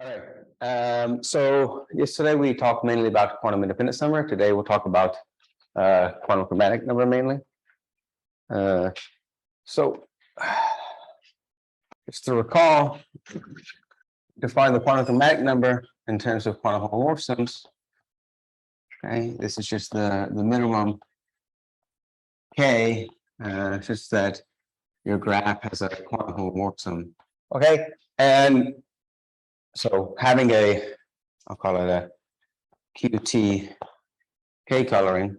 All right. So yesterday we talked mainly about quantum independence number. Today we'll talk about quantum chromatic number mainly. So just to recall, define the quantum chromatic number in terms of quantum homomorphisms. Okay, this is just the minimum k, just that your graph has a quantum homomorphism. Okay, and so having I'll call it a QT K coloring.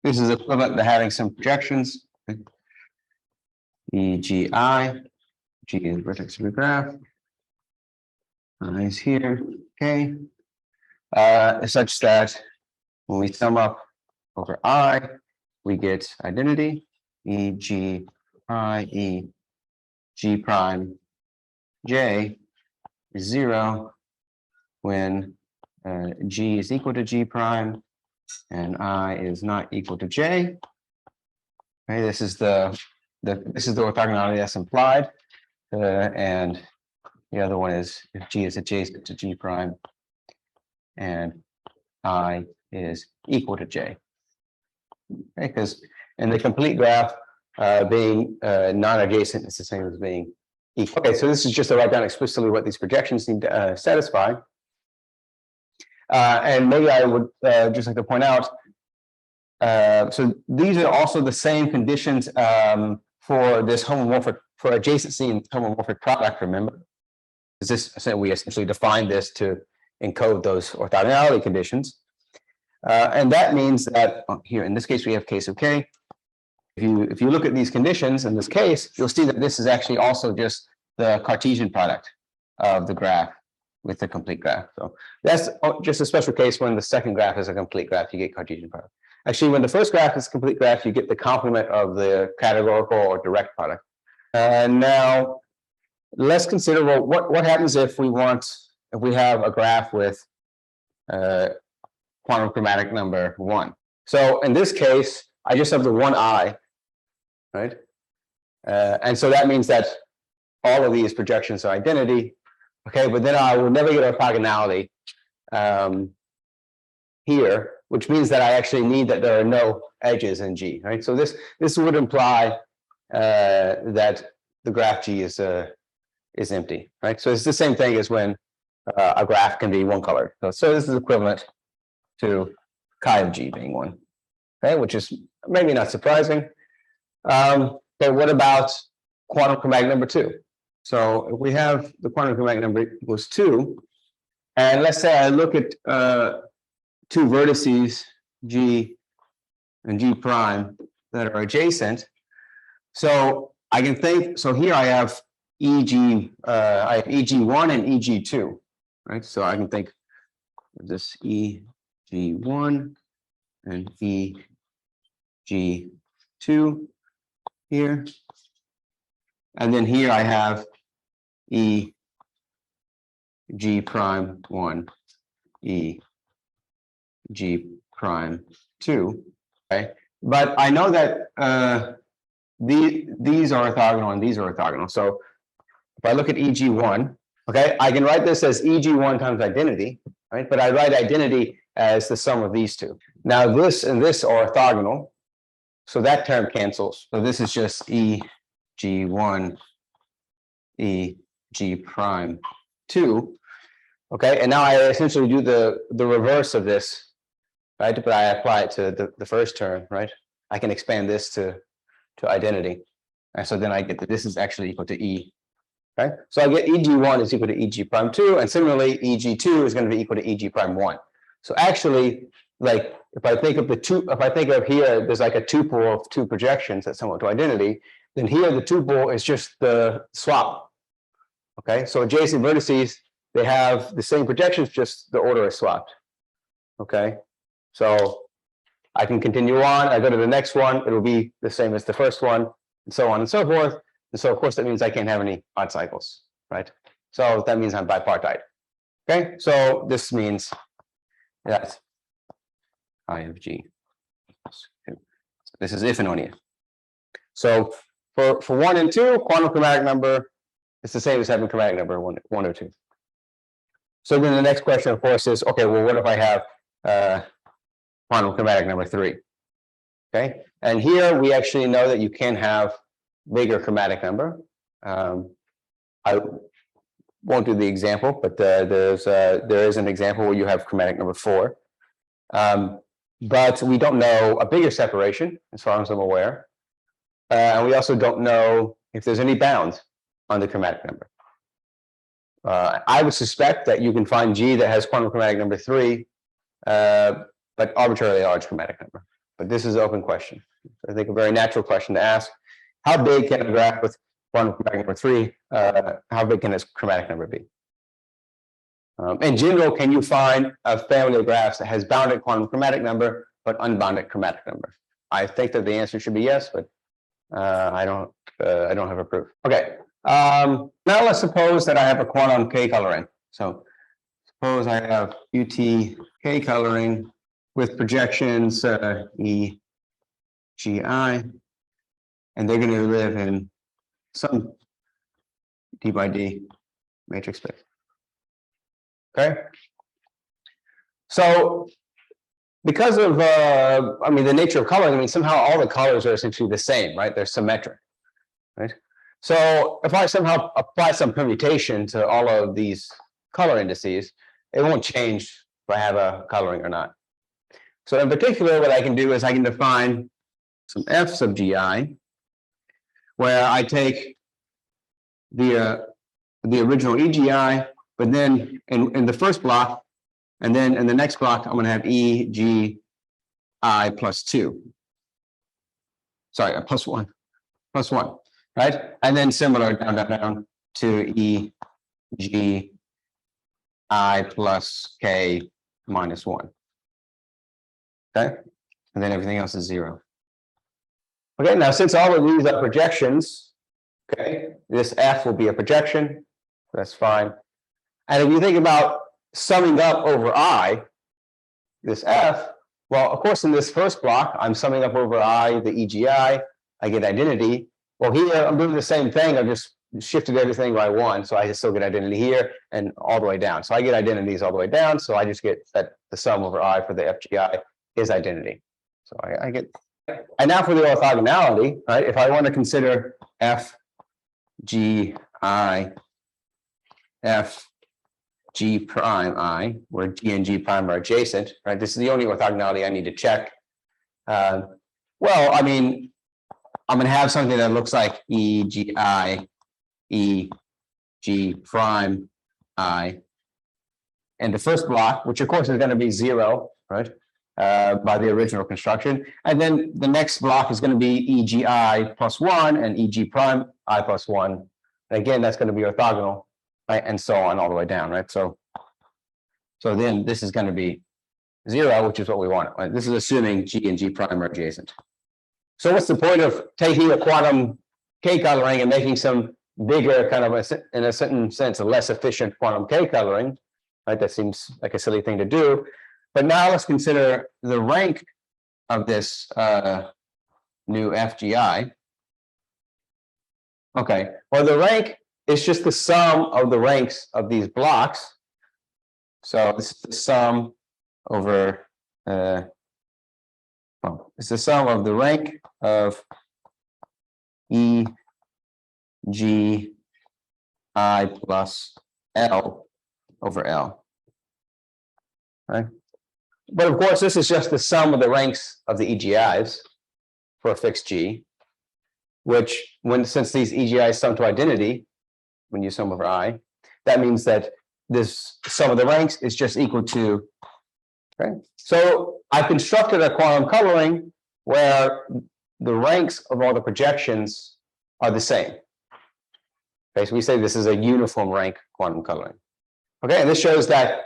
This is equivalent to having some projections. E.g. I, G is vertex of the graph. I is here, K, such that when we sum up over I, we get identity, E.g. I, E, G prime, J is 0 when G is equal to G prime and I is not equal to J. Okay, this is the orthogonality that's implied, and the other one is if G is adjacent to G prime and I is equal to J. Okay, because in the complete graph, being non-adjacent is the same as being equal. Okay, so this is just to write down explicitly what these projections need to satisfy. And maybe I would just like to point out, so these are also the same conditions for this homomorphic, for adjacency and homomorphic product, remember? We essentially defined this to encode those orthogonality conditions. And that means that here, in this case, we have k sub k. If you look at these conditions in this case, you'll see that this is actually also just the Cartesian product of the graph with the complete graph. So that's just a special case when the second graph is a complete graph, you get Cartesian product. Actually, when the first graph is a complete graph, you get the complement of the categorical or direct product. Now, let's consider, well, what happens if we have a graph with quantum chromatic number 1. So in this case, I just have the one I, right? And so that means that all of these projections are identity. Okay, but then I will never get orthogonality here, which means that I actually need that there are no edges in G, right? So this would imply that the graph G is empty, right? So it's the same thing as when a graph can be one color. So this is equivalent to chi of G being 1, okay, which is maybe not surprising. Okay, what about quantum chromatic number 2? So if we have the quantum chromatic number equals 2, and let's say I look at two vertices G and G prime that are adjacent. So I can think, so here I have EG, I have EG1 and EG2, right? So I can think of this EG1 and EG2 here. And then here I have E G prime 1, E G prime 2. Okay, but I know that these are orthogonal and these are orthogonal. So if I look at EG1, okay, I can write this as EG1 times identity, right? But I write identity as the sum of these two. Now this and this are orthogonal, so that term cancels. So this is just EG1 EG prime 2. Okay, and now I essentially do the reverse of this, right? But I apply it to the first term, right? I can expand this to identity. And so then I get that this is actually equal to E. Okay, so I get EG1 is equal to EG prime 2, and similarly EG2 is going to be equal to EG prime 1. So actually, like if I think of here, there's like a tuple of two projections that sum up to identity, then here the tuple is just the swap. Okay, so adjacent vertices, they have the same projections, just the order is swapped. Okay, so I can continue on. I go to the next one, it'll be the same as the first one, and so on and so forth. And so, of course, that means I can't have any odd cycles, right? So that means I'm bipartite. Okay, so this means that I of G. This is if and only if. So for 1 and 2, quantum chromatic number, it's the same as having chromatic number one or two. So then the next question, of course, is, okay, well, what if I have quantum chromatic number 3? Okay, and here we actually know that you can have bigger chromatic number. I won't do the example, but there is an example where you have chromatic number 4. But we don't know a bigger separation, as far as I'm aware. And we also don't know if there's any bound on the chromatic number. I would suspect that you can find G that has quantum chromatic number 3, but arbitrarily large chromatic number. But this is an open question. I think a very natural question to ask. How big can a graph with quantum chromatic number 3, how big can its chromatic number be? In general, can you find a family of graphs that has bounded quantum chromatic number, but unbounded chromatic number? I think that the answer should be yes, but I don't have a proof. Okay, now let's suppose that I have a quantum K coloring. So suppose I have UT K coloring with projections E, G, I, and they're going to live in some D by D matrix space. Okay. So because of the nature of coloring, somehow all the colors are essentially the same, right? They're symmetric, right? So if I somehow apply some permutation to all of these color indices, it won't change if I have a coloring or not. So in particular, what I can do is I can define some F sub GI, where I take the original EGI, but then in the first block, and then in the next block, I'm going to have E, G, I plus 2. Sorry, plus 1, right? And then similar down to E, G, I plus K minus 1. Okay, and then everything else is 0. Okay, now since all of these are projections, okay, this F will be a projection. That's fine. And if you think about summing up over I, this F, well, of course, in this first block, I'm summing up over I, the EGI, I get identity. Well, here I'm doing the same thing. I've just shifted everything by 1, so I still get identity here and all the way down. So I get identities all the way down, so I just get that the sum over I for the FGI is identity. So I get, and now for the orthogonality, right? If I want to consider F, G, I, F, G prime I, where G and G prime are adjacent, right? This is the only orthogonality I need to check. Well, I'm going to have something that looks like E, G, I, E, G prime I. And the first block, which of course is going to be 0, right? By the original construction. And then the next block is going to be EGI plus 1 and EG prime I plus 1. And again, that's going to be orthogonal, right? And so on all the way down, right? So then this is going to be 0, which is what we want. Right? This is assuming G and G prime are adjacent. So what's the point of taking a quantum K coloring and making some bigger, kind of in a certain sense, a less efficient quantum K coloring, right? That seems like a silly thing to do. But now let's consider the rank of this new FGI. Okay, well, the rank is just the sum of the ranks of these blocks. So this is the sum over, it's the sum of the rank of E, G, I plus L over L. Right? But of course, this is just the sum of the ranks of the EGIs for a fixed G, which since these EGIs sum to identity, when you sum over I, that means that this sum of the ranks is just equal to, okay? So I constructed a quantum coloring where the ranks of all the projections are the same. Okay, so we say this is a uniform rank quantum coloring. Okay, and this shows that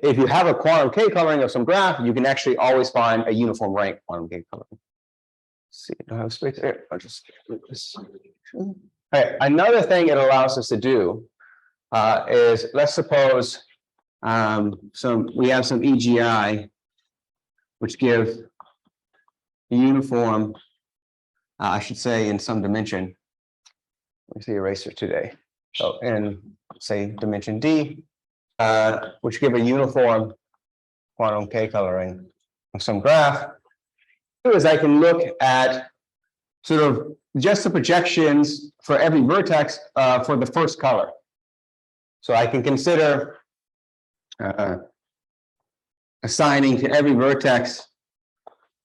if you have a quantum K coloring of some graph, you can actually always find a uniform rank quantum K coloring. Let's see, I don't have space there. I'll just do this. Okay, another thing it allows us to do is, let's suppose we have some EGI which give a uniform, I should say, in some dimension. Let me see eraser today. So in, say, dimension D, which give a uniform quantum K coloring of some graph, is I can look at sort of just the projections for every vertex for the first color. So I can consider assigning to every vertex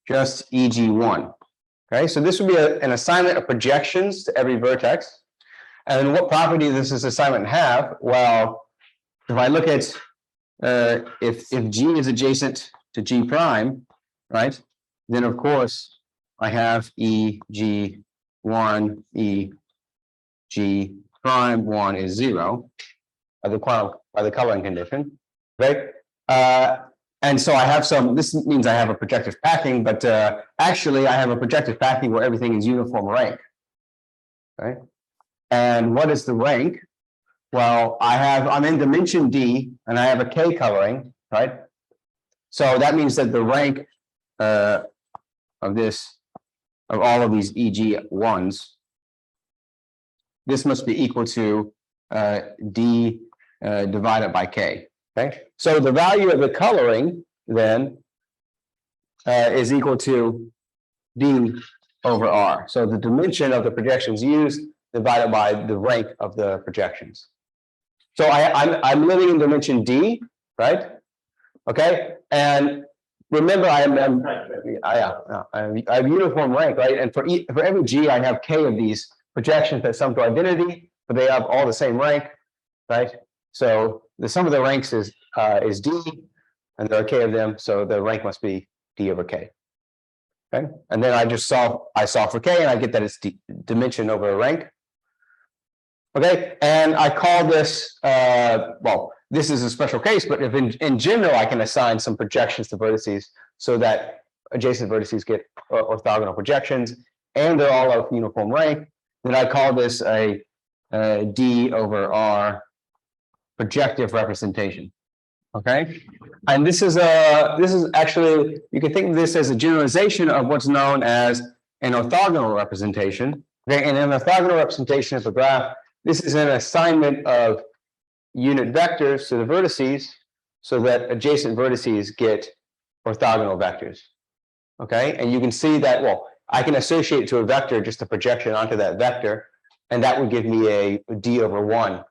just EG1. Okay, so this would be an assignment of projections to every vertex. And what property does this assignment have? Well, if I look at if G is adjacent to G prime, right, then of course I have EG1, EG prime 1 is 0 by the coloring condition, right? And so I have some, this means I have a projective packing, but actually I have a projective packing where everything is uniform rank, right? And what is the rank? Well, I'm in dimension D and I have a K coloring, right? So that means that the rank of all of these EG1s, this must be equal to D divided by K. Okay, so the value of the coloring then is equal to D over R. So the dimension of the projections used divided by the rank of the projections. So I'm living in dimension D, right? Okay, and remember I have uniform rank, right? And for every G, I have K of these projections that sum to identity, but they have all the same rank, right? So the sum of the ranks is D, and there are K of them, so the rank must be D over K. Okay, and then I solve for K, and I get that it's dimension over a rank. Okay, and I call this well, this is a special case, but if in general I can assign some projections to vertices so that adjacent vertices get orthogonal projections, and they're all of uniform rank, then I call this a D over R projective representation. Okay, and this is actually, you can think of this as a generalization of what's known as an orthogonal representation. Okay, and an orthogonal representation of a graph, this is an assignment of unit vectors to the vertices so that adjacent vertices get orthogonal vectors. Okay, and you can see that, well, I can associate to a vector just a projection onto that vector, and that would give me a D over 1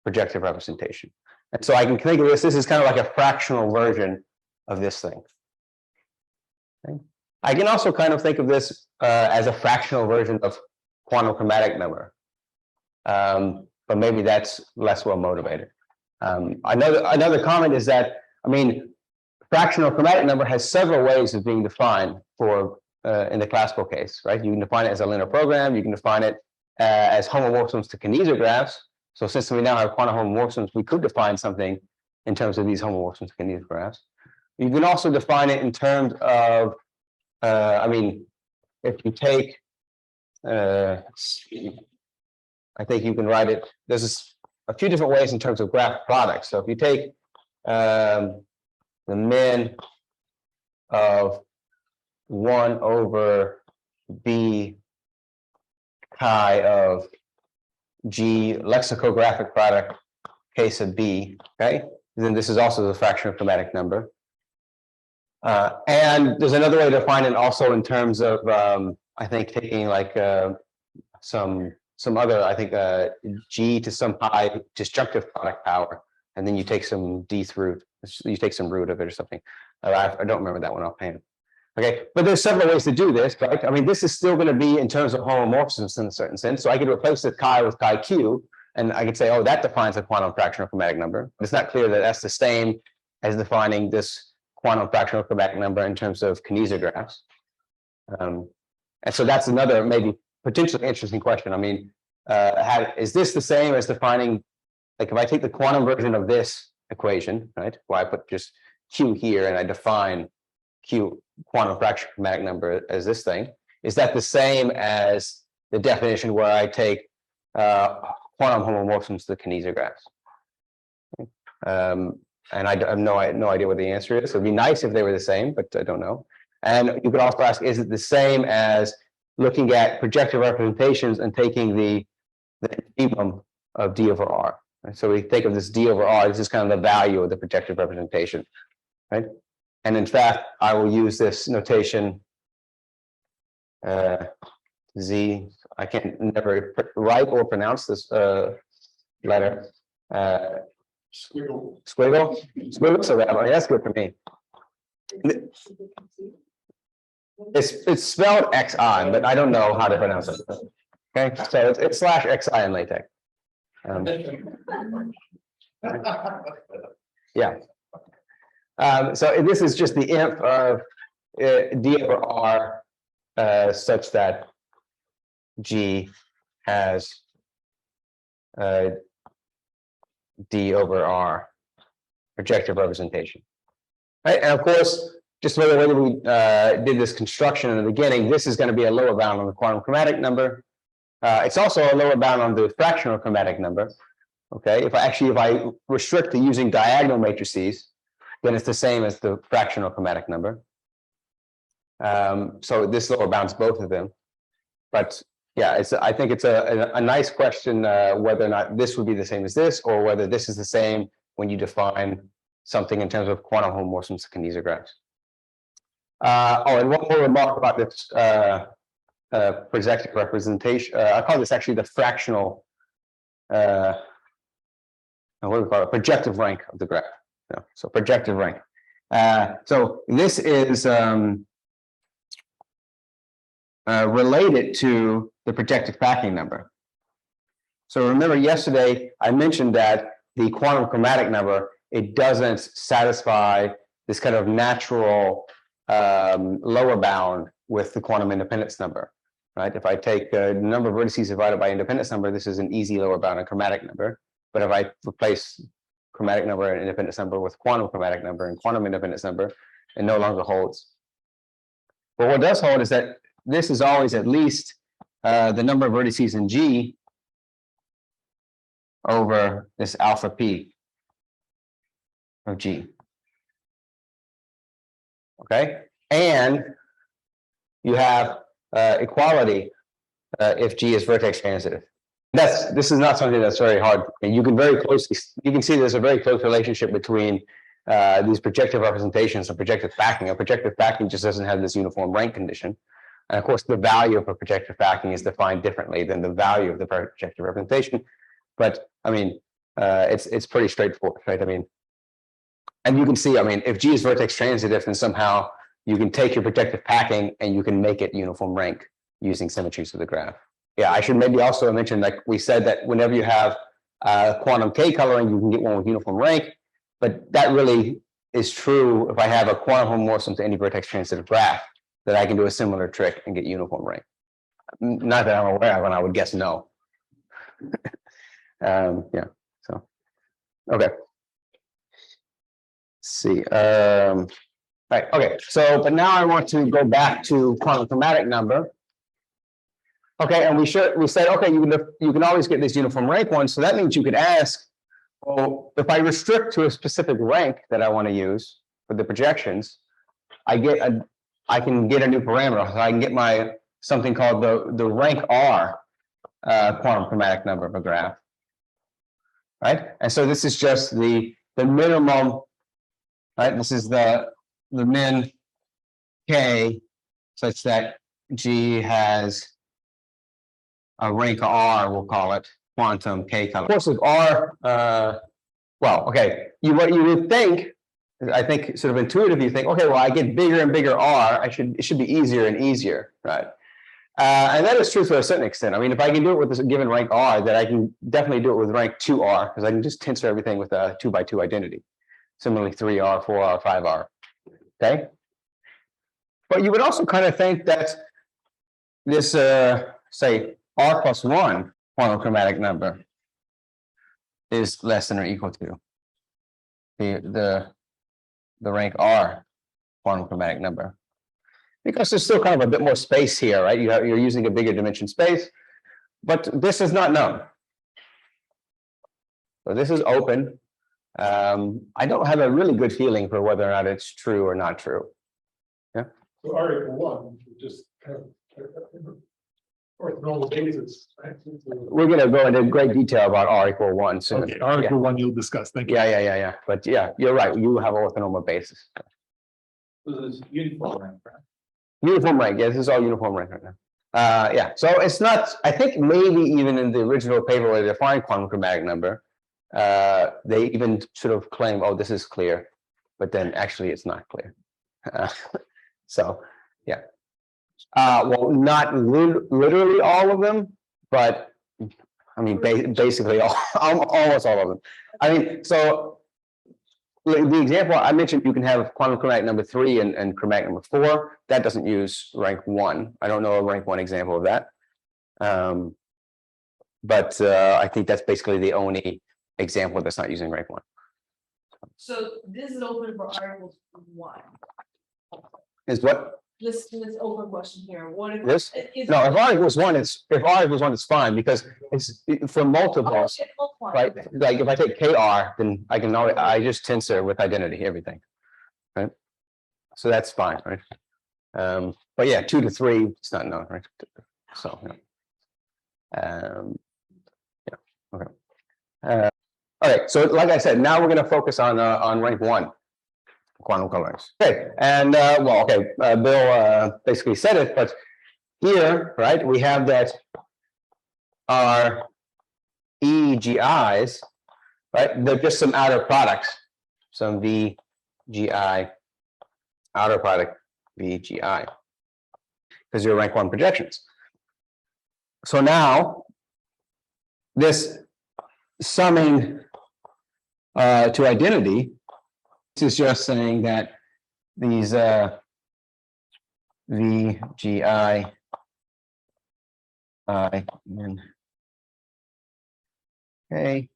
projective representation. And so I can think of this is kind of like a fractional version of this thing. Okay. I can also kind of think of this as a fractional version of quantum chromatic number. But maybe that's less well motivated. Another comment is that, I mean, fractional chromatic number has several ways of being defined for in the classical case, right? You can define it as a linear program. You can define it as homomorphisms to Kineser graphs. So since we now have quantum homomorphisms, we could define something in terms of these homomorphisms to Kineser graphs. You can also define it in terms of, I mean, if you take, I think you can write it, there's a few different ways in terms of graph products. So if you take the min of 1 over B chi of G lexicographic product K sub B, okay, then this is also the fraction of chromatic number. And there's another way to define it also in terms of, I think, taking like some other, I think, G to some pi disjunctive product power, and then you take some dth root, you take some root of it or something. I don't remember that one offhand. Okay, but there's several ways to do this, right? I mean, this is still going to be in terms of homomorphisms in a certain sense. So I could replace the chi with chi q, and I could say, oh, that defines a quantum fractional chromatic number. But it's not clear that that's the same as defining this quantum fractional chromatic number in terms of Kineser graphs. And so that's another maybe potentially interesting question. I mean, is this the same as defining, like if I take the quantum version of this equation, right, where I put just q here and I define q quantum fraction chromatic number as this thing, is that the same as the definition where I take quantum homomorphisms to the Kineser graphs? And I have no idea what the answer is. It would be nice if they were the same, but I don't know. And you could also ask, is it the same as looking at projective representations and taking the minimum of D over R? Right? So we think of this D over R. This is kind of the value of the projective representation, right? And in fact, I will use this notation Z. I can never write or pronounce this letter. Squiggle. Squiggle. So that's good for me. It's spelled XI, but I don't know how to pronounce it. Okay, so it's /XI in LaTeX. Yeah. So this is just the inf of D over R such that G has D over R projective representation. Right, and of course, just the way we did this construction in the beginning, this is going to be a lower bound on the quantum chromatic number. It's also a lower bound on the fractional chromatic number. Okay, if I restrict to using diagonal matrices, then it's the same as the fractional chromatic number. So this lower bounds both of them. But yeah, I think it's a nice question whether or not this would be the same as this, or whether this is the same when you define something in terms of quantum homomorphisms of kinesia graphs. And one more remark about this projective representation. I call this actually the fractional, what do we call it? Projective rank of the graph. Yeah, so projective rank. So this is related to the projective packing number. So remember yesterday I mentioned that the quantum chromatic number, it doesn't satisfy this kind of natural lower bound with the quantum independence number, right? If I take the number of vertices divided by independence number, this is an easy lower bound on chromatic number. But if I replace chromatic number and independence number with quantum chromatic number and quantum independence number, it no longer holds. But what does hold is that this is always at least the number of vertices in G over this alpha P of G. Okay, and you have equality if G is vertex transitive. This is not something that's very hard. And you can see there's a very close relationship between these projective representations and projective backing. A projective backing just doesn't have this uniform rank condition. And of course, the value of a projective backing is defined differently than the value of the projective representation. But I mean, it's pretty straightforward, right? I mean, and you can see, I mean, if G is vertex transitive, then somehow you can take your projective packing and you can make it uniform rank using symmetries of the graph. Yeah, I should maybe also mention, like we said, that whenever you have quantum K coloring, you can get one with uniform rank. But that really is true if I have a quantum homomorphism to any vertex transitive graph, that I can do a similar trick and get uniform rank. Not that I'm aware of, and I would guess no. Yeah, so, okay. Let's see. Right, okay, so, but now I want to go back to quantum chromatic number. Okay, and we said, okay, you can always get this uniform rank one, so that means you could ask, well, if I restrict to a specific rank that I want to use for the projections, I can get a new parameter. So I can get something called the rank R quantum chromatic number of a graph, right? And so this is just the minimum, right? This is the min K such that G has a rank R, we'll call it quantum K color. Of course, if R, well, okay, what you would think, I think sort of intuitively you think, okay, well, I get bigger and bigger R, it should be easier and easier, right? And that is true to a certain extent. I mean, if I can do it with this given rank R, then I can definitely do it with rank 2R, because I can just tensor everything with a 2x2 identity. Similarly, 3R, 4R, 5R, okay? But you would also kind of think that this, say, R plus 1 quantum chromatic number is less than or equal to the rank R quantum chromatic number, because there's still kind of a bit more space here, right? You're using a bigger dimension space, but this is not known. So this is open. I don't have a really good feeling for whether or not it's true or not true. Yeah. So R equal 1, just Orthonormal basis, right? We're going to go into great detail about R equal 1 soon. Okay, R equal 1 you'll discuss. Thank you. Yeah. But yeah, you're right. You have orthonormal basis. So this is uniform rank, right? Uniform rank. Yeah, this is all uniform rank right now. Yeah, so it's not, I think maybe even in the original paper where they define quantum chromatic number, they even sort of claim, oh, this is clear, but then actually it's not clear. So, yeah. Well, not literally all of them, but I mean, basically almost all of them. I mean, so the example I mentioned, you can have quantum chromatic number 3 and chromatic number 4. That doesn't use rank 1. I don't know a rank 1 example of that. But I think that's basically the only example that's not using rank 1. So this is open for R equals 1. Is what? This open question here. What if This? No, if R equals 1, it's fine because it's for multiples, right? Like if I take KR, then I just tensor with identity everything, right? So that's fine, right? But yeah, 2 to 3, it's not known, right? So yeah, okay. All right, so like I said, now we're going to focus on rank 1. Quantum colorings. Okay, and Bill basically said it, but here, right, we have that our EGIs, right? They're just some outer products, some VGI outer product VGI, because you're rank 1 projections. So now this summing to identity. This is just saying that these VGI okay.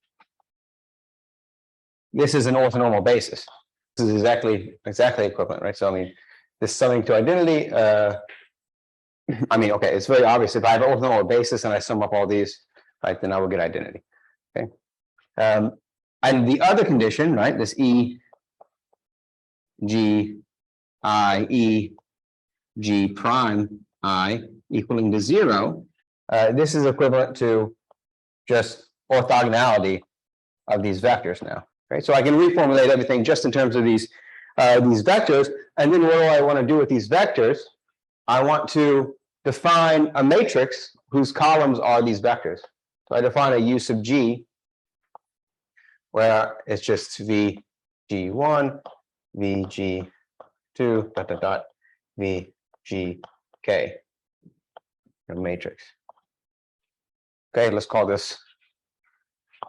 This is an orthonormal basis. This is exactly equivalent, right? So I mean, this summing to identity. I mean, okay, it's very obvious. If I have an orthonormal basis and I sum up all these, right, then I will get identity. Okay. And the other condition, right? This G I E G prime I equaling to 0. This is equivalent to just orthogonality of these vectors now. Right, so I can reformulate everything just in terms of these vectors. And then what do I want to do with these vectors? I want to define a matrix whose columns are these vectors. So I define a U sub G, where it's just VG1, VG2, VGK, a matrix. Okay, let's call this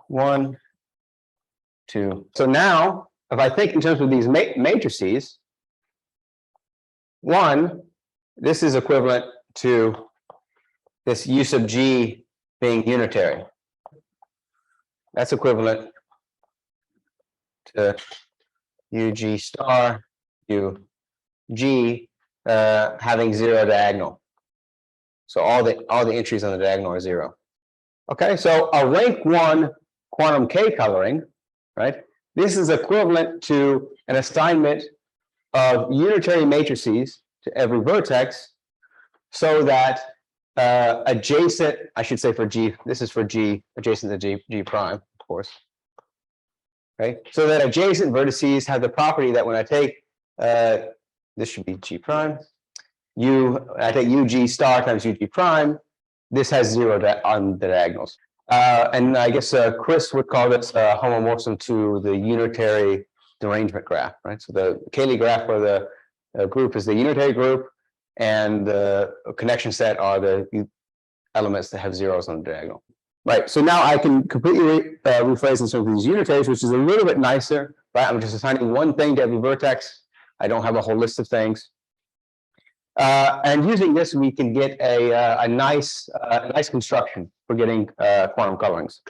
1, 2. So now, if I think in terms of these matrices, 1, this is equivalent to this U sub G being unitary. That's equivalent to UG star UG having 0 diagonal. So all the entries on the diagonal are 0. Okay, so a rank 1 quantum K coloring, right? This is equivalent to an assignment of unitary matrices to every vertex, so that adjacent, I should say for G, this is for G, adjacent to G prime, of course. Okay, so that adjacent vertices have the property that when I take, this should be G prime, I take UG star times UG prime, this has 0 on the diagonals. And I guess Chris would call this homomorphism to the unitary derangement graph, right? So the Cayley graph for the group is the unitary group, and the connection set are the elements that have zeros on the diagonal. Right, so now I can completely rephrase in terms of these unitaries, which is a little bit nicer, right? I'm just assigning one thing to every vertex. I don't have a whole list of things. And using this, we can get a nice construction for getting quantum colorings.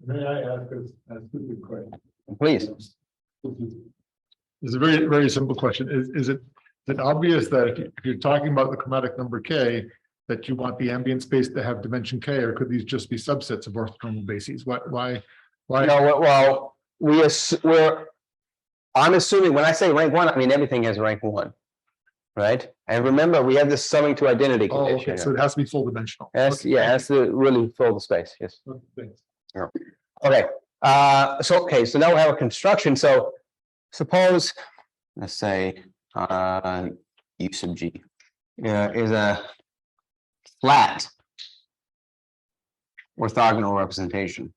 May I ask a stupid question? Please. It's a very, very simple question. Is it obvious that if you're talking about the chromatic number K, that you want the ambient space to have dimension K, or could these just be subsets of orthonormal bases? Why? No, well, I'm assuming when I say rank 1, I mean everything has rank 1. right? And remember, we have this summing to identity Oh, condition. okay, so it has to be full dimensional. Yes, Okay, yeah, it thank has to really fill the space, yes. you. Okay, thanks. Okay, so now we have a construction, so suppose, let's say, U sub G is a flat orthogonal representation.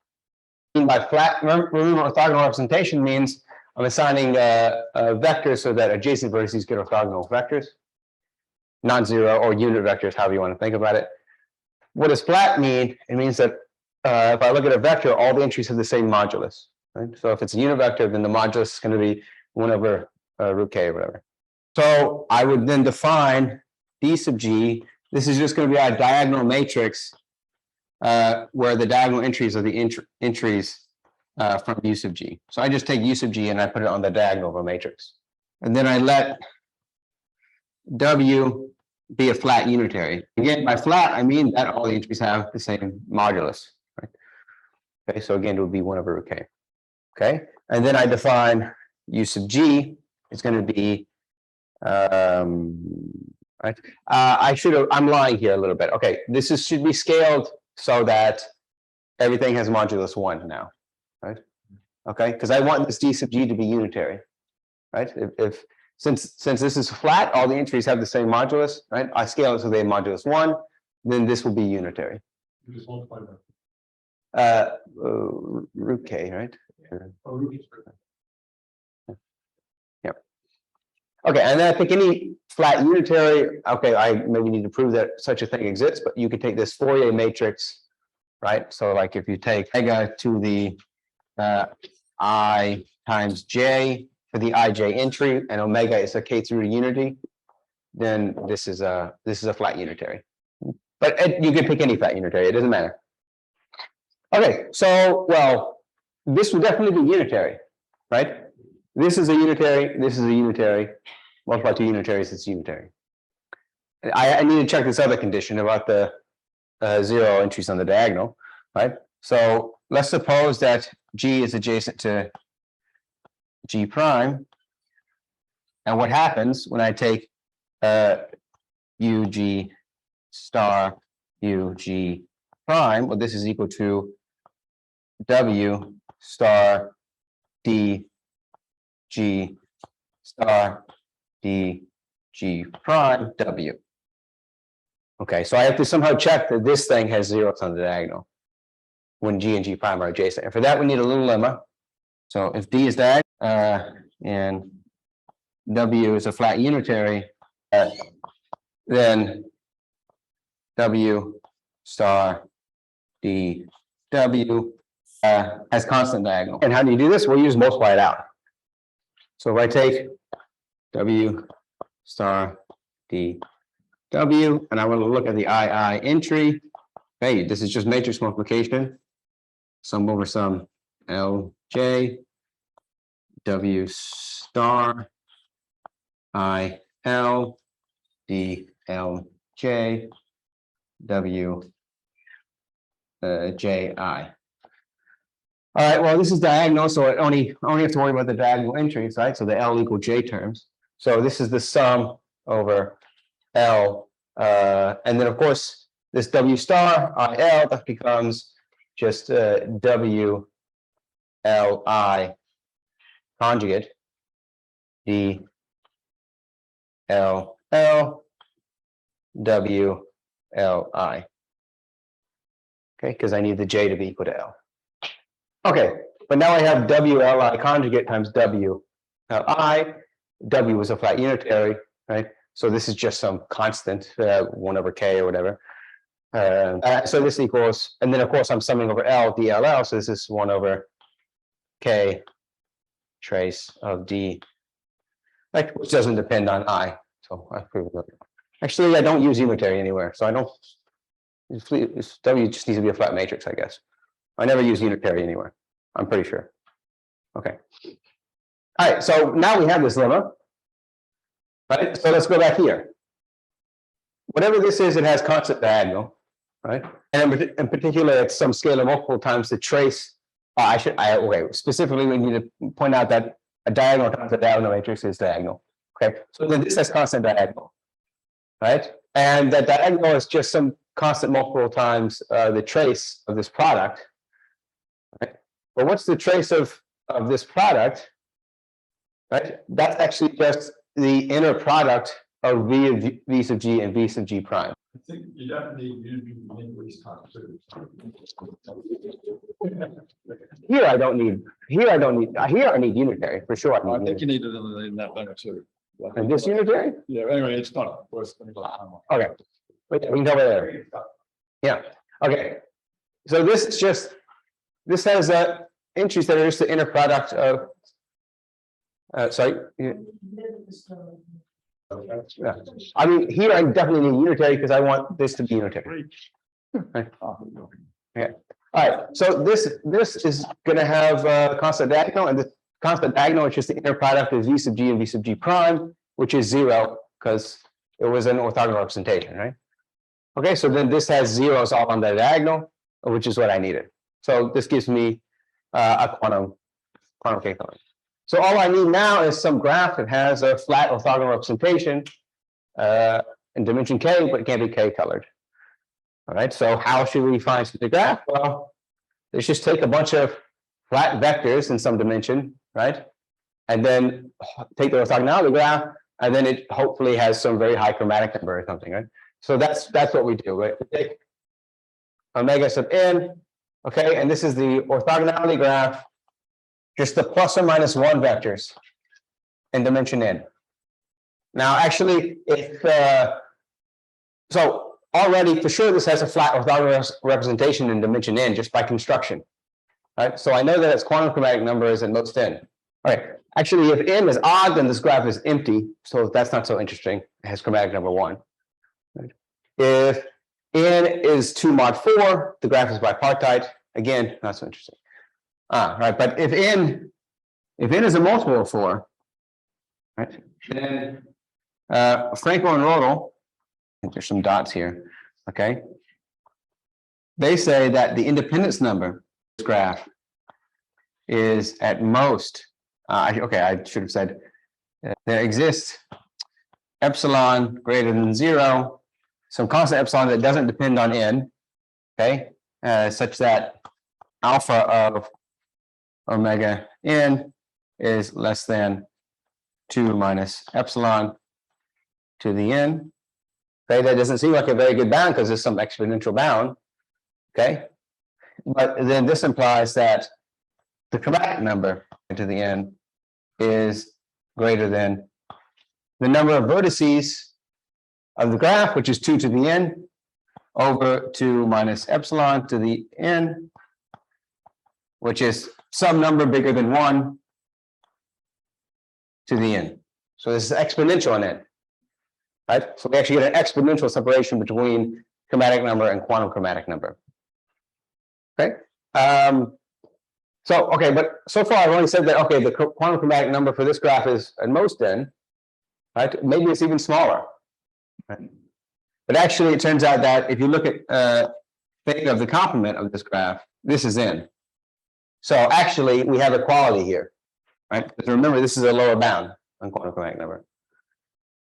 And by flat, remember orthogonal representation means I'm assigning a vector so that adjacent vertices get orthogonal vectors, non-zero or unit vectors, however you want to think about it. What does flat mean? It means that if I look at a vector, all the entries have the same modulus. Right? So if it's a unit vector, then the modulus is going to be 1 over root k or whatever. So I would then define D sub G. This is just going to be a diagonal matrix where the diagonal entries are the entries from U sub G. So I just take U sub G and I put it on the diagonal of a matrix. And then I let W be a flat unitary. Again, by flat, I mean that all the entries have the same modulus. Right? Okay, so again, it would be 1 over root k. Okay, and then I define U sub G. It's going to be, right? I'm lying here a little bit. Okay, this should be scaled so that everything has modulus 1 now, right? Okay, because I want this D sub G to be unitary, right? Since this is flat, all the entries have the same modulus, right? I scale it so they have modulus 1, then this will be unitary. You just multiply that. Root k, right? Yep. Okay, and then I pick any flat unitary. Okay, I maybe need to prove that such a thing exists, but you could take this Fourier matrix, right? So like if you take omega to the I times j for the ij entry, and omega is a k through to unity, then this is a flat unitary. But you could pick any flat unitary; it doesn't matter. Okay, so well, this would definitely be unitary, right? This is a unitary. This is a unitary. Multiply two unitaries, it's unitary. I need to check this other condition about the 0 entries on the diagonal, right? So let's suppose that G is adjacent to G prime. And what happens when I take UG star UG prime? Well, this is equal to W star D G star D G prime W. Okay, so I have to somehow check that this thing has zeros on the diagonal when G and G prime are adjacent. And for that, we need a little lemma. So if D is diagonal and W is a flat unitary, then W star D W has constant diagonal. And how do you do this? We'll use multiply it out. So if I take W star D W, and I want to look at the II entry. Hey, this is just matrix multiplication. Sum over sum LJ W star I L D L J W J I. All right, well, this is diagonal, so I only have to worry about the diagonal entries, right? So the L equal J terms. So this is the sum over L. And then, of course, this W star IL, that becomes just W L I conjugate D L L W L I. Okay, because I need the J to be equal to L. Okay, but now I have WLI conjugate times WLI. W is a flat unitary, right? So this is just some constant, 1 over k or whatever. So this equals, and then of course I'm summing over L, DLL, so this is 1 over k trace of D, like, which doesn't depend on I. So I prove it. Actually, I don't use unitary anywhere, so I don't. W just needs to be a flat matrix, I guess. I never use unitary anywhere. I'm pretty sure. Okay. All right, so now we have this lemma. Right, so let's go back here. Whatever this is, it has constant diagonal, right? And in particular, it's some scalar multiple times the trace. Okay, specifically, we need to point out that a diagonal times a diagonal matrix is diagonal. Okay, so then this has constant diagonal, right? And that diagonal is just some constant multiple times the trace of this product. Right? But what's the trace of this product? Right? That's actually just the inner product of v sub g and v sub g prime. I think you definitely need English concepts. Here I don't need. Here I need unitary for sure. I think you need it in that better too. And this unitary? Yeah, anyway, it's not worth spending a lot of time on. Okay. Wait, we can go over there. Yeah. Okay. So this is just this has entries that are just the inner product of. Sorry. Yeah. Yeah. I mean, here I definitely need unitary because I want this to be unitary. Okay. Yeah. All right. So this is going to have constant diagonal, and the constant diagonal is just the inner product of v sub g and v sub g prime, which is 0 because it was an orthogonal representation, right? Okay. So then this has zeros all on the diagonal, which is what I needed. So this gives me a quantum K-coloring. So all I need now is some graph that has a flat orthogonal representation in dimension K, but it can't be K-colored. All right, so how should we find the graph? Well, let's just take a bunch of flat vectors in some dimension, right? And then take the orthogonality graph, and then it hopefully has some very high chromatic number or something, right? So that's what we do, right? We take omega sub n, okay, and this is the orthogonality graph, just the plus or minus 1 vectors in dimension n. Now, actually, if so already for sure this has a flat orthogonal representation in dimension n just by construction, right? So I know that its quantum chromatic number is at most n. All right, actually, if n is odd, then this graph is empty, so that's not so interesting. It has chromatic number 1. Right? If n is 2 mod 4, the graph is bipartite. Again, not so interesting. Right, but if n is a multiple of 4, right, then Frankel and Rodel, I think there's some dots here, okay, they say that the independence number of this graph is at most, okay, I should have said there exists epsilon greater than 0, some constant epsilon that doesn't depend on n, okay, such that alpha of omega n is less than 2 minus epsilon to the n. Okay, that doesn't seem like a very good bound because there's some exponential bound. Okay, but then this implies that the chromatic number to the n is greater than the number of vertices of the graph, which is 2 to the n over 2 minus epsilon to the n, which is some number bigger than 1 to the n. So this is exponential in n, right? So we actually get an exponential separation between chromatic number and quantum chromatic number. Okay. So, okay, but so far I've only said that, okay, the quantum chromatic number for this graph is at most n, right? Maybe it's even smaller, right? But actually it turns out that if you look at theta of the complement of this graph, this is n. So actually we have equality here, right? Because remember, this is a lower bound on quantum chromatic number.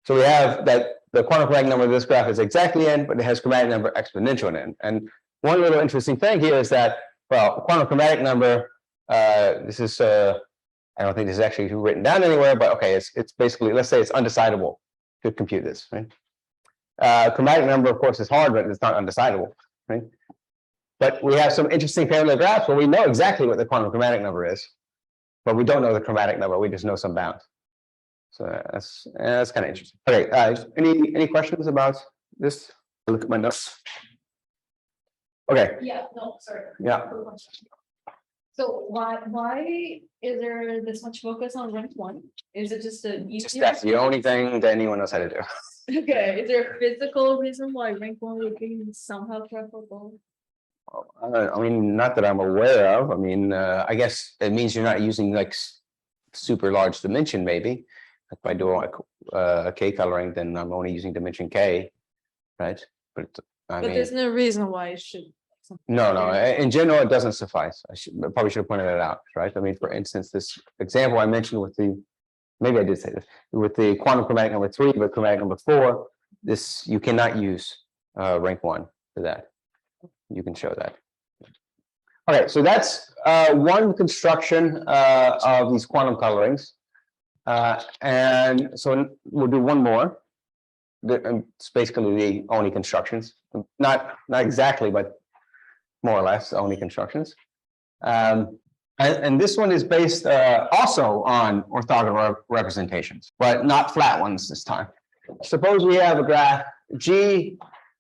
So we have that the quantum chromatic number of this graph is exactly n, but it has chromatic number exponential in n. And one little interesting thing here is that, well, quantum chromatic number, this is, I don't think this is actually written down anywhere, but okay, it's basically, let's say it's undecidable to compute this, right? Chromatic number, of course, is hard, but it's not undecidable, right? But we have some interesting parallel graphs where we know exactly what the quantum chromatic number is, but we don't know the chromatic number. We just know some bound. So that's kind of interesting. Okay, any questions about this? Look at my notes. Okay. Yeah, no, sorry. Yeah. So why is there this much focus on rank 1? Is it just a Just that's the only thing that anyone knows how to do. Okay, is there a physical reason why rank 1 would be somehow preferable? I mean, not that I'm aware of. I mean, I guess it means you're not using like super large dimension, maybe. If I do a K coloring, then I'm only using dimension K, right? But I mean, there's no reason why it should. no. In general, it doesn't suffice. I probably should have pointed that out, right? I mean, for instance, this example I mentioned with the maybe I did say this, with the quantum chromatic number 3, but chromatic number 4, this, you cannot use rank 1 for that. You can show that. Okay, so that's one construction of these quantum colorings. And so we'll do one more. It's basically the only constructions, not exactly, but more or less only constructions. And this one is based also on orthogonal representations, but not flat ones this time. Suppose we have a graph G,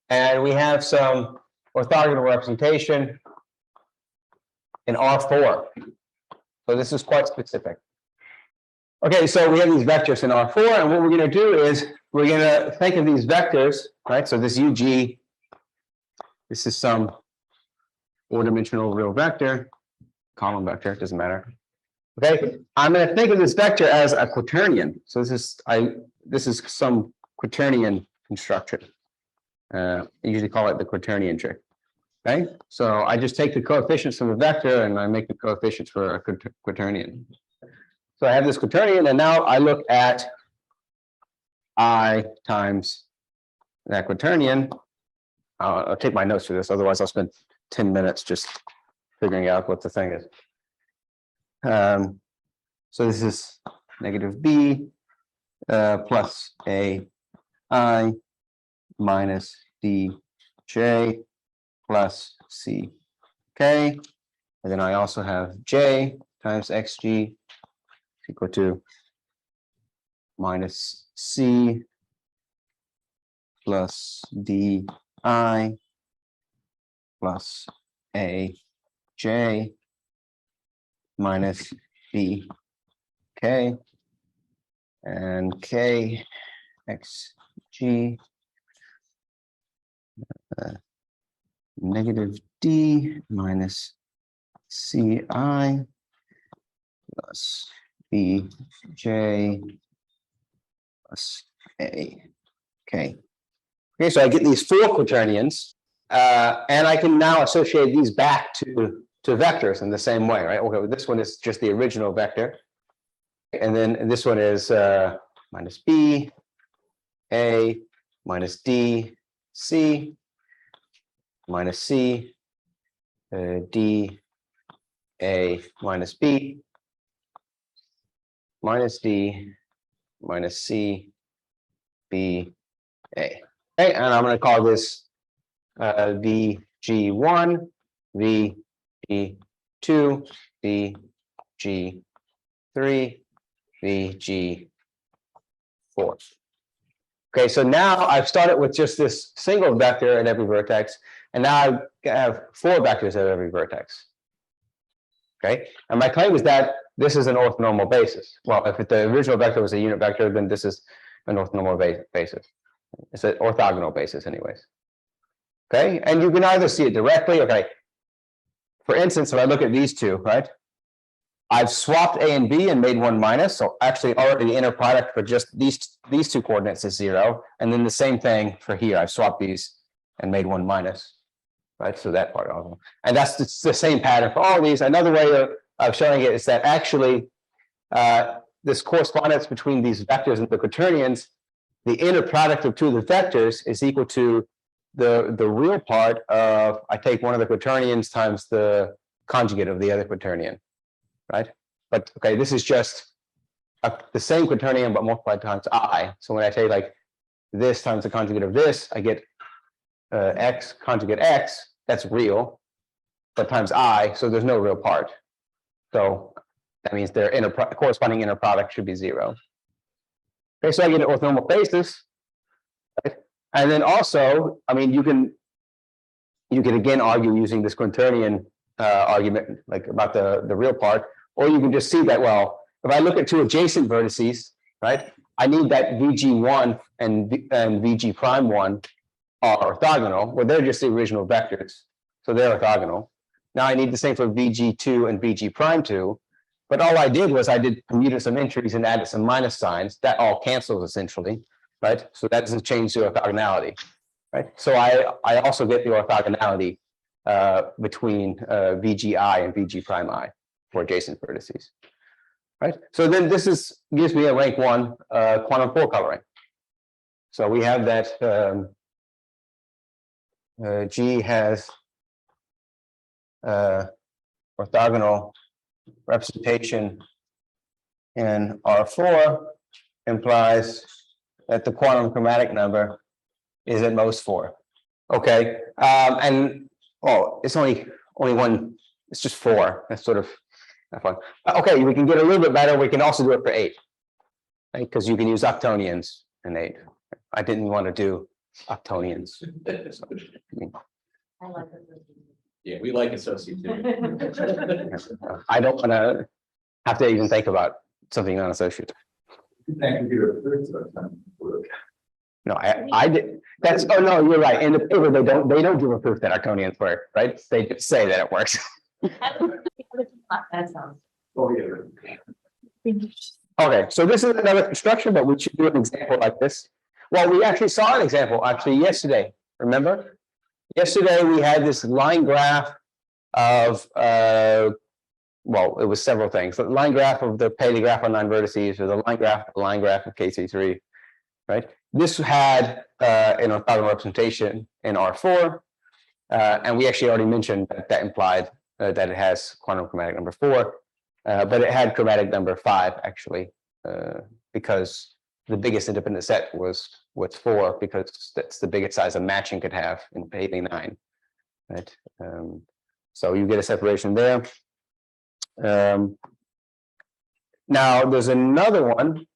and we have some orthogonal representation in R4. So this is quite specific. Okay, so we have these vectors in R4, and what we're going to do is we're going to think of these vectors, right? So this UG, this is some four-dimensional real vector, column vector, doesn't matter. Okay, I'm going to think of this vector as a quaternion. So this is some quaternion construction. I usually call it the Quaternion trick. Okay, so I just take the coefficients of a vector and I make the coefficients for a quaternion. So I have this quaternion, and now I look at I times that quaternion. I'll take my notes for this, otherwise I'll spend 10 minutes just figuring out what the thing is. So this is negative b plus a I minus dj plus c k, and then I also have j times xg equal to minus c plus di plus a j minus b k, and k x g negative d minus ci plus b j plus a k. Okay, so I get these four quaternions, and I can now associate these back to vectors in the same way, right? Okay, well, this one is just the original vector, and then this one is minus b a minus d c minus c d a minus b minus d minus c b a. Okay, and I'm going to call this VG1, VG2, VG3, VG4. Okay, so now I've started with just this single vector at every vertex, and now I have four vectors at every vertex. Okay, and my claim is that this is an orthonormal basis. Well, if the original vector was a unit vector, then this is an orthonormal basis. It's an orthogonal basis anyways. Okay, and you can either see it directly. Okay, for instance, if I look at these two, right, I've swapped a and b and made one minus, so actually already the inner product for just these two coordinates is 0, and then the same thing for here. I've swapped these and made one minus, right? So that part also, and that's the same pattern for all of these. Another way of showing it is that actually this correspondence between these vectors and the quaternions, the inner product of two of the vectors is equal to the real part of, I take one of the quaternions times the conjugate of the other quaternion, right? But okay, this is just the same quaternion but multiplied times I. So when I take like this times the conjugate of this, I get x conjugate x, that's real, but times I, so there's no real part. So that means their corresponding inner product should be 0. Okay, so I get an orthonormal basis, right? And then also, I mean, you can again argue using this Quaternion argument, like about the real part, or you can just see that, well, if I look at two adjacent vertices, right, I need that VG1 and VG prime 1 are orthogonal. Well, they're just the original vectors, so they're orthogonal. Now I need the same for VG2 and VG prime 2. But all I did was I commuted some entries and added some minus signs. That all cancels essentially, right? So that doesn't change the orthogonality, right? So I also get the orthogonality between VGI and VG prime I for adjacent vertices. right? So then this gives me a rank 1 quantum 4 coloring. So we have that G has orthogonal representation in R4 implies that the quantum chromatic number is at most 4. Okay, and it's only one. It's just 4. That's sort of fun. Okay, we can get a little bit better. We can also do it for 8, right? Because you can use octonions in 8. I didn't want to do octonions. So, I like it. Yeah, we like associative. I don't want to have to even think about something non-associative. No, I did. Oh no, you're right. In the paper, they don't give a proof that octonions work, right? They just say that it works. That sounds. Oh, yeah. Okay, so this is another construction, but we should do an example like this. Well, we actually saw an example yesterday. Remember? Yesterday we had this line graph of well, it was several things. The line graph of the Paley graph on 9 vertices, or the line graph of KC3, right? This had an orthogonal representation in R4, and we actually already mentioned that implied that it has quantum chromatic number 4, but it had chromatic number 5 actually, because the biggest independent set was 4, because that's the biggest size a matching could have in Paley 9, right? So you get a separation there. Now there's another one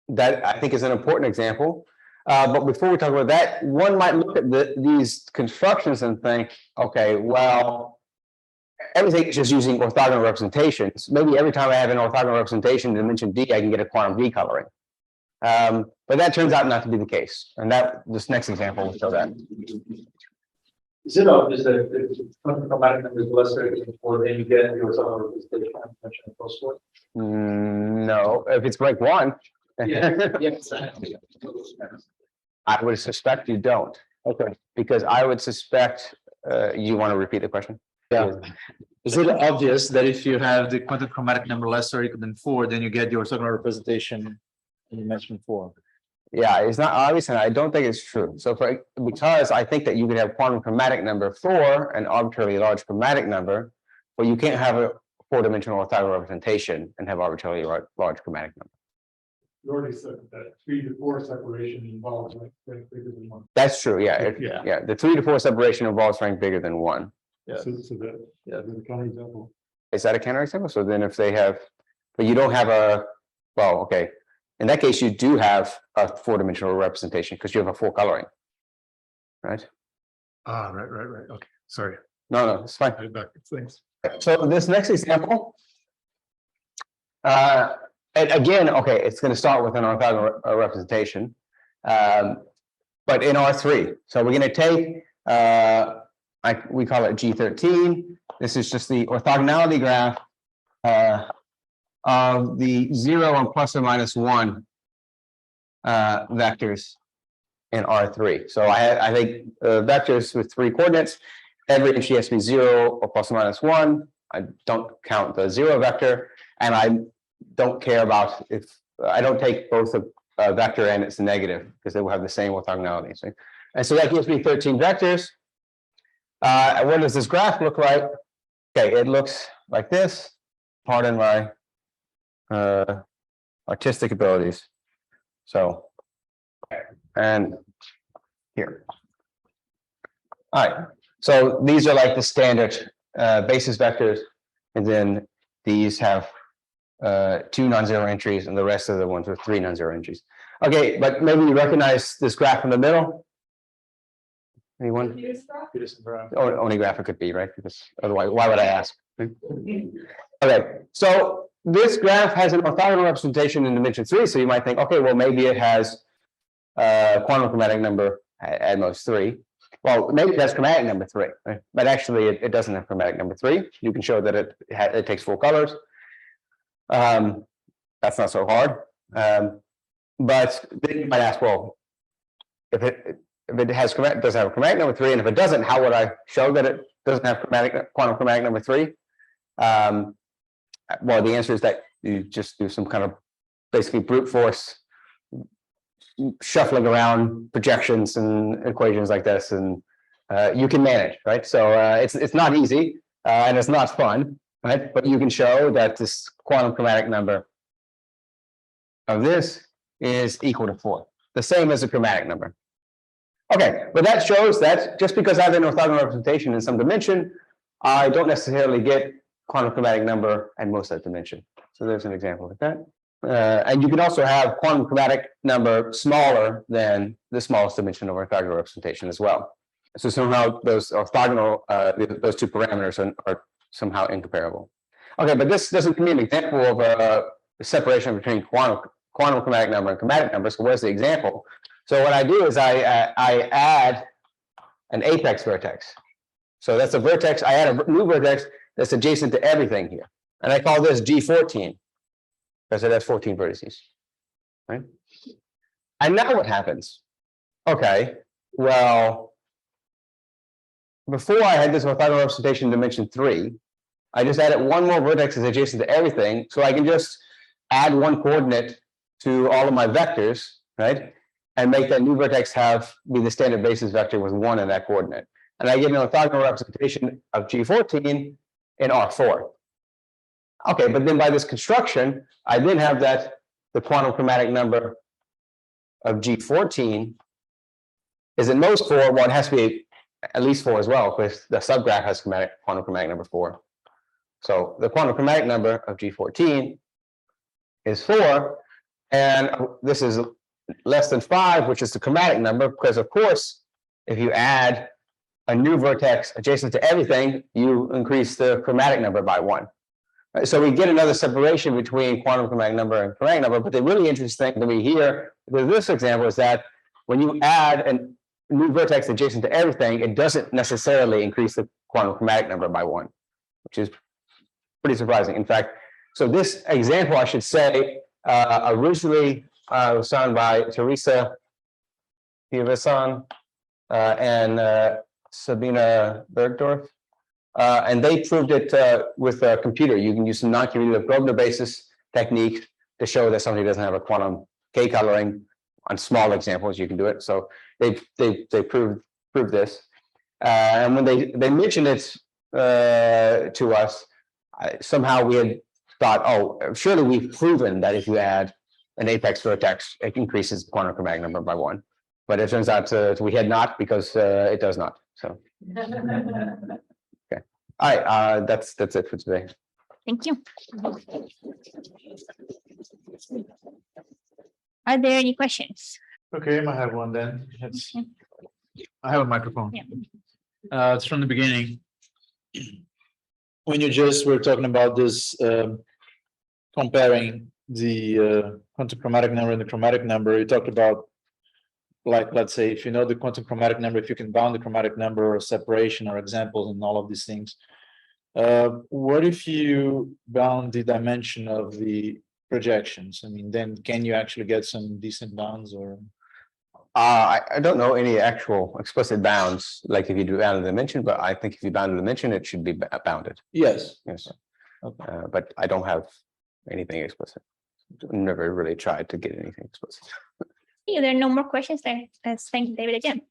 that I think is an important example. But before we talk about that, one might look at these constructions and think, okay, well, everything is just using orthogonal representations. Maybe every time I have an orthogonal representation in dimension D, I can get a quantum D coloring. But that turns out not to be the case. And this next example will show that. Is it obvious that if the quantum chromatic number is lesser than 4, then you get your orthogonal representation and close to it? No, if it's rank 1. Yes. I would suspect you don't. Okay. Because I would suspect, you want to repeat the question? Yeah. Is it obvious that if you have the quantum chromatic number less or equal than 4, then you get the orthogonal representation in dimension 4? Yeah, it's not obvious, and I don't think it's true. So because I think that you could have quantum chromatic number 4, an arbitrarily large chromatic number, but you can't have a 4-dimensional orthogonal representation and have arbitrarily large chromatic number. You already said that 3 to 4 separation involves like bigger than 1. That's true. Yeah. Yeah. The 3 to 4 separation involves rank bigger than 1. Yeah. So that, the counterexample. Is that a counterexample? So then if they have, but you don't have well, okay. In that case, you do have a 4-dimensional representation because you have a 4 coloring. Right? Right. Okay, sorry. No, it's fine. Backwards. Thanks. So this next example, and again, okay, it's going to start with an orthogonal representation, but in R3. So we're going to take, we call it G13. This is just the orthogonality graph of the 0 and plus or minus 1 vectors in R3. So I think vectors with 3 coordinates, every entry has to be 0 or plus or minus 1. I don't count the 0 vector, and I don't care about if I don't take both a vector and its negative, because they will have the same orthogonality. So, and so that gives me 13 vectors. And what does this graph look like? Okay, it looks like this. Pardon my artistic abilities. So, and here. All right. So these are like the standard basis vectors, and then these have 2 non-zero entries, and the rest of the ones with 3 non-zero entries. Okay, but maybe you recognize this graph in the middle. Anyone? Only graph it could be, right? Because otherwise, why would I ask? Okay, so this graph has an orthogonal representation in dimension 3. So you might think, okay, well, maybe it has quantum chromatic number at most 3. Well, maybe that's chromatic number 3, right? But actually, it doesn't have chromatic number 3. You can show that it takes 4 colors. That's not so hard. But then you might ask, well, if it doesn't have chromatic number 3, and if it doesn't, how would I show that it doesn't have quantum chromatic number 3? well, the answer is that you just do some kind of basically brute force shuffling around projections and equations like this, and you can manage, right? So it's not easy and it's not fun, right? But you can show that this quantum chromatic number of this is equal to 4, the same as a chromatic number. Okay, but that shows that just because I have an orthogonal representation in some dimension, I don't necessarily get quantum chromatic number at most of that dimension. So there's an example of that. And you can also have quantum chromatic number smaller than the smallest dimension of orthogonal representation as well. So somehow those orthogonal, those two parameters are somehow incomparable. Okay, but this doesn't give me an example of a separation between quantum chromatic number and chromatic number. So where's the example? So what I do is I add an apex vertex. So that's a vertex. I add a new vertex that's adjacent to everything here, and I call this G14 because it has 14 vertices, right? And now what happens? Okay, well, before I had this orthogonal representation in dimension 3, I just added one more vertex that's adjacent to everything, so I can just add one coordinate to all of my vectors, right? And make that new vertex be the standard basis vector with 1 in that coordinate. And I get an orthogonal representation of G14 in R4. Okay, but then by this construction, I then have that the quantum chromatic number of G14 is at most 4. Well, it has to be at least 4 as well, because the subgraph has quantum chromatic number 4. So the quantum chromatic number of G14 is 4, and this is less than 5, which is the chromatic number, because of course, if you add a new vertex adjacent to everything, you increase the chromatic number by 1. Right? So we get another separation between quantum chromatic number and chromatic number, but the really interesting thing to me here with this example is that when you add a new vertex adjacent to everything, it doesn't necessarily increase the quantum chromatic number by 1, which is pretty surprising. In fact, so this example, I should say, originally was done by Teresa Pivasan and Sabina Bergdorf, and they proved it with a computer. You can use some non-commutative Grosvenor basis technique to show that something doesn't have a quantum K coloring. On small examples, you can do it. So they proved this, and when they mentioned it to us, somehow we had thought, oh, surely we've proven that if you add an apex vertex, it increases the quantum chromatic number by 1. But it turns out we had not, because it does not. So okay, all right, that's it for today. Thank you. Are there any questions? Okay, I have one then. I have a microphone. Yeah. It's from the beginning. When you just were talking about this, comparing the quantum chromatic number and the chromatic number, you talked about, like, let's say, if you know the quantum chromatic number, if you can bound the chromatic number or separation or examples and all of these things. What if you bound the dimension of the projections? I mean, then can you actually get some decent bounds? Or I don't know any actual explicit bounds, like if you do bound a dimension, but I think if you bound a dimension, it should be bounded. yes. Yes. Okay. But I don't have anything explicit. Never really tried to get anything explicit. Yeah, there are no more questions there. Let's thank David again.